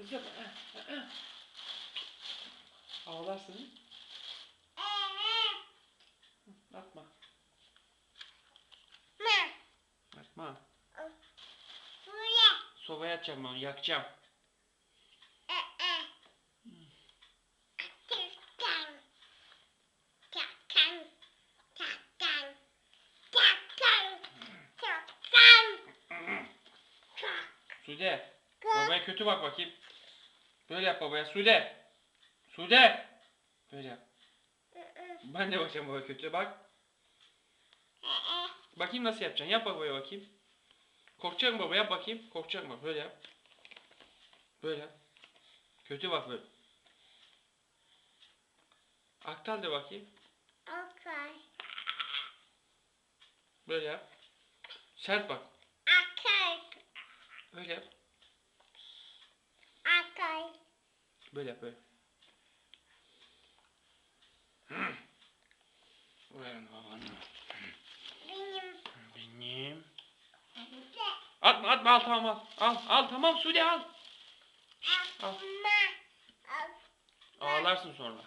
Kız yapma. Ağlarsın. Atma. Atma. Sobaya atacağım ben onu, yakacağım. Sude, babaya kötü bak bakayım. Böyle yap babaya, Sude. Sude. Böyle yap. Ben de bakacağım babaya kötü, bak. Bakayım nasıl yapacaksın, yap babaya bakayım. Korkacak mı baba, yap bakayım. Korkacak mı, böyle yap. Böyle yap. Kötü bak böyle. Aktal de bakayım. Okay. Böyle yap. Sert bak. Okay. Böyle yap. Okay. Böyle yap böyle. Ver babanı. Benim. Atma atma, al tamam al. Al tamam Sude al. Al. Ağlarsın sonra.